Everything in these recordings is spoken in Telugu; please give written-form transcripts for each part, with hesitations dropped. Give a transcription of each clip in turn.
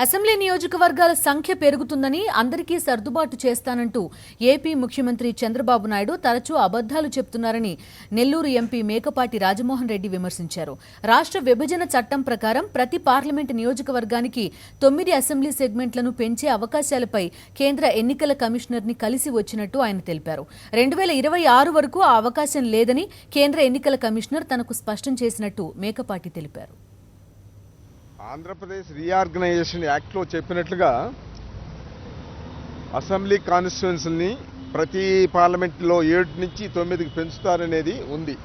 అసెంబ్లీ నియోజకవర్గాల సంఖ్య పెరుగుతుందని అందరికీ సర్దుబాటు చేస్తానంటూ ఏపీ ముఖ్యమంత్రి చంద్రబాబు నాయుడు తరచూ అబద్దాలు చెప్తున్నారని నెల్లూరు ఎంపీ మేకపాటి రాజమోహన్ రెడ్డి విమర్శించారు. రాష్ట్ర విభజన చట్టం ప్రకారం ప్రతి పార్లమెంటు నియోజకవర్గానికి 9 అసెంబ్లీ సెగ్మెంట్లను పెంచే అవకాశాలపై కేంద్ర ఎన్నికల కమిషనర్ని కలిసి వచ్చినట్టు ఆయన తెలిపారు. 2026 వరకు ఆ అవకాశం లేదని కేంద్ర ఎన్నికల కమిషనర్ తనకు స్పష్టం చేసినట్టు మేకపాటి తెలిపారు. ఆంధ్రప్రదేశ్ రీఆర్గనైజేషన్ యాక్ట్లో చెప్పినట్లుగా అసెంబ్లీ కాన్స్టిట్యుయెన్సీని ప్రతి పార్లమెంట్లో 7 నుంచి 9కి పెంచుతారనేది ఉంది.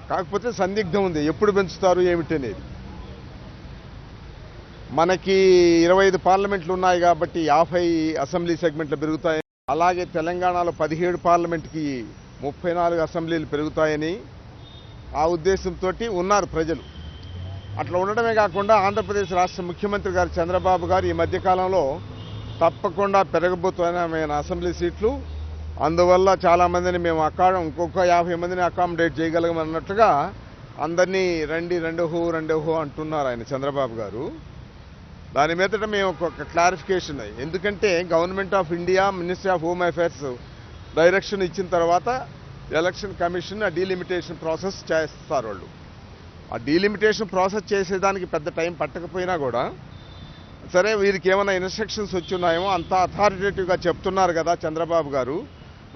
కాకపోతే సందిగ్ధం ఉంది, ఎప్పుడు పెంచుతారు ఏమిటి అనేది. మనకి 25 పార్లమెంట్లు ఉన్నాయి కాబట్టి 50 అసెంబ్లీ సెగ్మెంట్లు పెరుగుతాయి. అలాగే తెలంగాణలో 17 పార్లమెంట్కి 34 అసెంబ్లీలు పెరుగుతాయని ఆ ఉద్దేశంతో ఉన్నారు ప్రజలు. అట్లా ఉండడమే కాకుండా ఆంధ్రప్రదేశ్ రాష్ట్ర ముఖ్యమంత్రి గారు చంద్రబాబు గారు ఈ మధ్యకాలంలో తప్పకుండా పెరగబోతున్న అసెంబ్లీ సీట్లు, అందువల్ల చాలామందిని మేము ఇంకొక 50 మందిని అకామిడేట్ చేయగలమన్నట్టుగా అందరినీ రెండు హో అంటున్నారు ఆయన చంద్రబాబు గారు. దాని మీదట మేము ఒక క్లారిఫికేషన్, ఎందుకంటే government of India ministry of home affairs direction ఇచ్చిన తర్వాత ఎలక్షన్ కమిషన్ ఆ డీలిమిటేషన్ ప్రాసెస్ చేస్తారు. వాళ్ళు ఆ డీలిమిటేషన్ ప్రాసెస్ చేసేదానికి పెద్ద టైం పట్టకపోయినా కూడా సరే, వీరికి ఏమైనా ఇన్స్ట్రక్షన్స్ వచ్చి ఉన్నాయేమో, అంత అథారిటేటివ్గా చెప్తున్నారు కదా చంద్రబాబు గారు,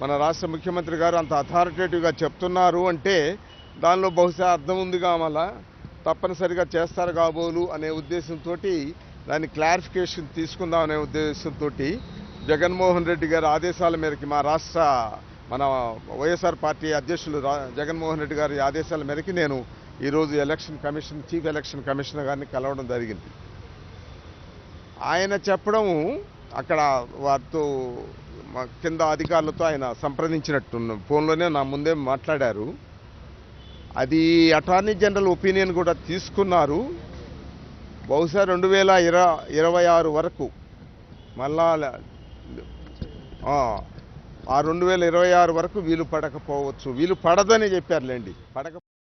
మన రాష్ట్ర ముఖ్యమంత్రి గారు అంత అథారిటేటివ్గా చెప్తున్నారు అంటే దానిలో బహుశా అర్థం ఉందిగా, మళ్ళా తప్పనిసరిగా చేస్తారు కాబోలు అనే ఉద్దేశంతో దాన్ని క్లారిఫికేషన్ తీసుకుందాం అనే ఉద్దేశంతో జగన్మోహన్ రెడ్డి గారి ఆదేశాల మేరకు మన వైఎస్ఆర్ పార్టీ అధ్యక్షులు జగన్మోహన్ రెడ్డి గారి ఆదేశాల మేరకు నేను ఈరోజు చీఫ్ ఎలక్షన్ కమిషనర్ గారిని కలవడం జరిగింది. ఆయన చెప్పడం అక్కడ వారితో కింద అధికారులతో ఆయన సంప్రదించినట్టు ఫోన్లోనే నా ముందే మాట్లాడారు. అది అటార్నీ జనరల్ ఒపీనియన్ కూడా తీసుకున్నారు. బహుశా 2026 వరకు మళ్ళా ఆ 2026 వరకు వీలు పడకపోవచ్చు, వీలు పడదని చెప్పారులేండి.